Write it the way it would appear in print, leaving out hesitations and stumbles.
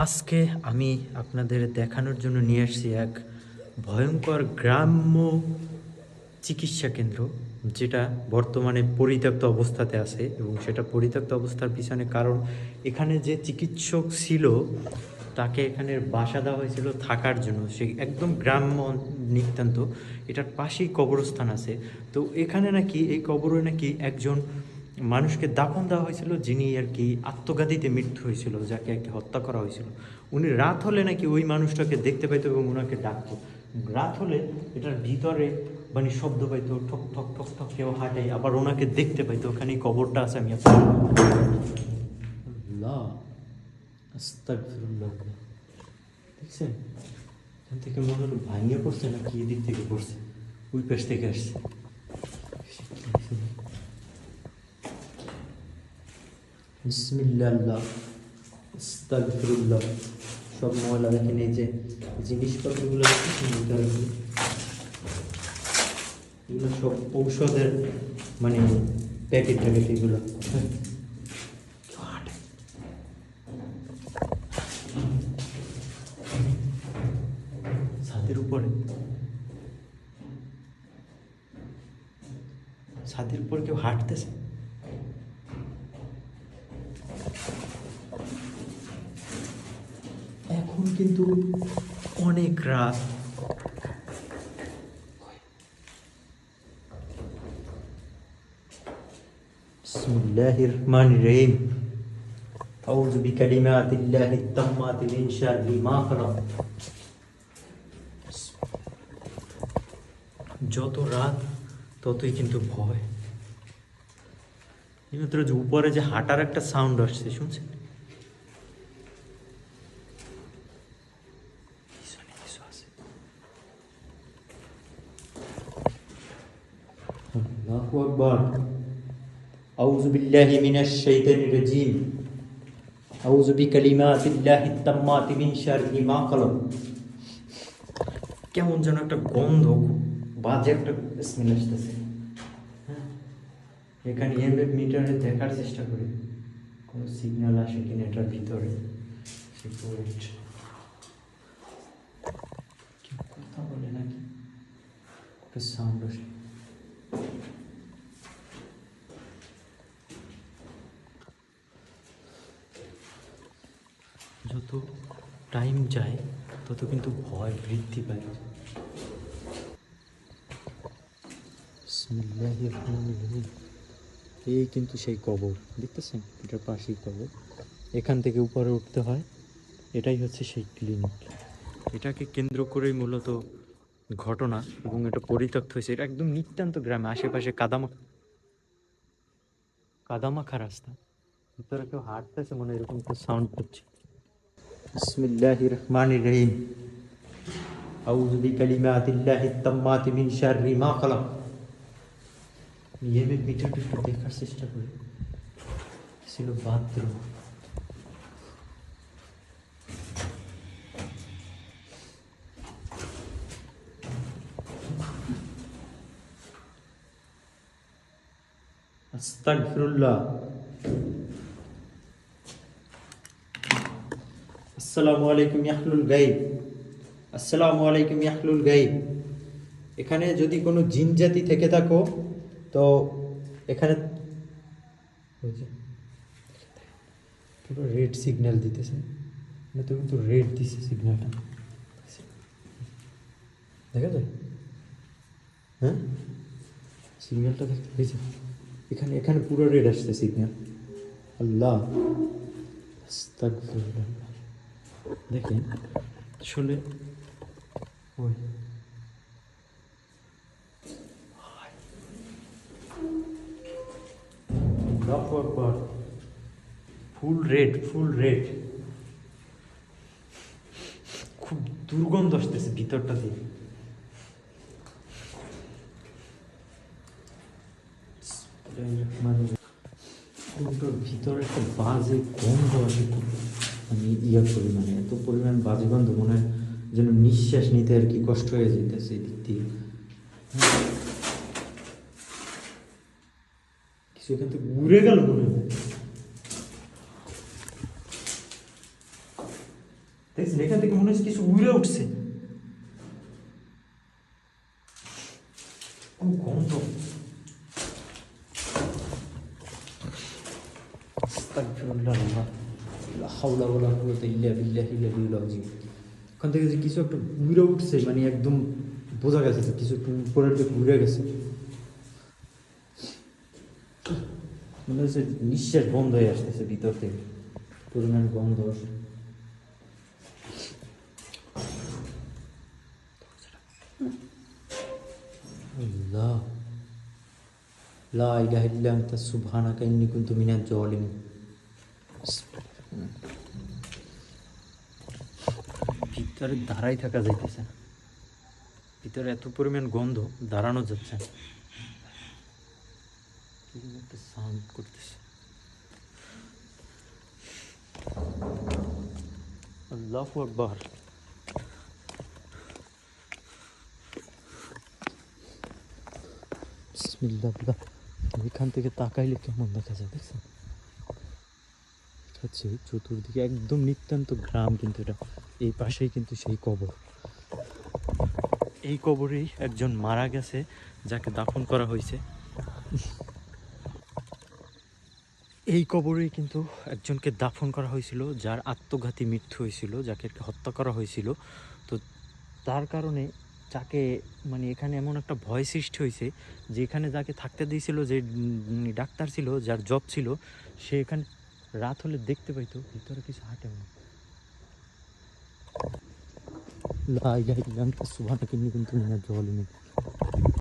আজকে আমি আপনাদের দেখানোর জন্য নিয়ে আসছি এক ভয়ঙ্কর গ্রাম্য চিকিৎসা কেন্দ্র, যেটা বর্তমানে পরিত্যক্ত অবস্থাতে আছে। এবং সেটা পরিত্যক্ত অবস্থার পিছনে কারণ, এখানে যে চিকিৎসক ছিল তাকে এখানে বাসা দেওয়া হয়েছিল থাকার জন্য। সে একদম গ্রাম্য নিতান্ত, এটার পাশেই কবরস্থান আছে। তো এখানে নাকি এই কবরে নাকি একজন মানুষকে দাফন দেওয়া হয়েছিল, যিনি আর কি আত্মঘাতীতে মৃত্যু হয়েছিল, যাকে আর কি হত্যা করা হয়েছিল। উনি রাত হলে নাকি ওই মানুষটাকে দেখতে পাইতো এবং ওনাকে ডাকতো। রাত হলে এটার ভিতরে মানে শব্দ পাইতো, ঠক ঠক ঠক ঠক, কেউ হাঁটে, আবার ওনাকে দেখতে পাইতো। ওখানেই কবরটা আছে। আমি আল্লাহ আস্তাগফিরুল্লাহ, দেখছেন? এখান থেকে মনে হলো ভাঙিয়ে পড়ছে না কি দিক থেকে পড়ছে, ওই পাশ থেকে আসছে। বিসমিল্লাহ, আস্তাগফিরুল্লাহ। সব ময়লা দেখেন, এই যে জিনিসপত্রগুলো এগুলো সব ঔষধের মানে প্যাকেট ট্যাকেট এগুলো। ছাদের উপরে, ছাদের উপর কেউ হাঁটতেছে। এখন কিন্তু অনেক রাত। বিসমিল্লাহির রহমানির রহিম। আউযু বিকালিমাতিল্লাহি তাম্মাতি মিন শাররি মা খালাক। যত রাত ততই কিন্তু ভয়। এইমাত্র যে উপরে যে হাঁটার একটা সাউন্ড আসছে, শুনছেন? কিছু আছে। আল্লাহু আকবার। আউযু বিল্লাহি মিনাশ শাইতানির রাজিম। আউযু বিকালিমাতিল্লাহি তাম্মাতি মিন শাররি মা খালাক। কেমন যেন একটা গন্ধ, বাজে একটা স্মেল আসতেছে। হ্যাঁ, এখানে ইএমএফ মিটারে দেখার চেষ্টা করি কোনো সিগন্যাল আসে কিনা এটার ভিতরে। কেউ কথা বলে নাকি, একটা সাউন্ড আসে। যত টাইম যায় তত কিন্তু ভয় বৃদ্ধি পায়। বিসমিল্লাহির রহমানির রহিম। এই কিন্তু সেই কবর, দেখতেছেন? এটার পাশেই কবর। এখান থেকে উপরে উঠতে হয়। এটাই হচ্ছে সেই ক্লিনিক। এটাকে কেন্দ্র করেই মূলত ঘটনা, এবং এটা পরিত্যক্ত হয়েছে। এটা একদম নিতান্ত গ্রামে, আশেপাশে কাদামাখা রাস্তা। ভিতরে কেউ হাঁটতেছে মনে, এরকম একটা সাউন্ড করছে। বিসমিল্লাহির রহমানির রহিম। আউযু বিকালিমাতিল্লাহি তাম্মাতি মিন শাররি মা খালাক। ইএমএফ মিটারটা একটু দেখার চেষ্টা করি। ছিল বাথরুম। আস্তাগফিরুল্লাহ। আসসালামু আলাইকুম ইয়াহলুল গায়ব। আসসালামু আলাইকুম ইয়াহলুল গায়ব। এখানে যদি কোনো জিন জাতি থেকে থাকো তো এখানে পুরো রেড সিগন্যাল দিতেছে। না তো কিন্তু রেড দিছে সিগন্যালটা, দেখা যায়? হ্যাঁ, সিগন্যালটা দেখতে পেয়েছি। এখানে এখানে পুরো রেড আসছে সিগন্যাল। আল্লাহ আস্তাগফিরুল্লাহ। দেখেন আসলে ওই ফুল রেড, ফুল রেড। খুব দুর্গন্ধ আসতেছে ভিতরটা দিয়ে। ভিতরে একটা বাজে গন্ধ আসে, আমি ইয়া করি, মানে এত পরিমাণ বাজে গন্ধ, মনে হয় যেন নিঃশ্বাস নিতে আর কি কষ্ট হয়ে যেতেছে এদিক দিয়ে। কিছু এখান থেকে উড়ে গেল মনে হয়। দেখছেন এখান থেকে মনে হচ্ছে কিছু উড়ে উঠছে, খুব গন্ধ। আস্তাগফিরুল্লাহ, লা হাওলা ওয়ালা কুওয়াতা ইল্লা বিল্লাহিল আলিয়্যিল আযীম। ওখান থেকে যে কিছু একটা উড়ে উঠছে, মানে একদম বোঝা গেছে যে কিছু একটু উপরের দিকে উড়ে গেছে। মনে হচ্ছে নিঃশ্বাস বন্ধ হয়ে আসতেছে ভিতর থেকে, পরিমাণ গন্ধ। আল্লাহ, লা ইলাহা ইল্লা আনতা সুবহানাকা ইন্নী কুনতু মিনাজ জালিমিন। ভিতরে দাঁড়াই থাকা যাইতেছে না, ভিতরে এত পরিমাণ গন্ধ দাঁড়ানো যাচ্ছে না। কিরকম একটা সাউন্ড করতেছে। আল্লাহু আকবার। বিসমিল্লাহ। এখান থেকে তাকাইলে কেমন দেখা যায় দেখছেন? হচ্ছে চতুর্দিকে একদম নিতান্ত গ্রাম, কিন্তু এটা এই পাশেই কিন্তু সেই কবর। এই কবরেই একজন মারা গেছে, যাকে দাফন করা হয়েছে। এই কবরেই কিন্তু একজনকে দাফন করা হয়েছিল, যার আত্মঘাতী মৃত্যু হয়েছিল, যাকে হত্যা করা হয়েছিল। তো তার কারণে যাকে, মানে এখানে এমন একটা ভয় সৃষ্টি হয়েছে যে এখানে যাকে থাকতে দিয়েছিল, যে ডাক্তার ছিল, যার জব ছিল, সে এখানে রাত হলে দেখতে পাইতো ভিতরে কিছু হাঁটে না। লা ইলাহা ইল্লা আনতা সুবহানাকা ইন্নী কুনতু মিনাজ জালিমিন।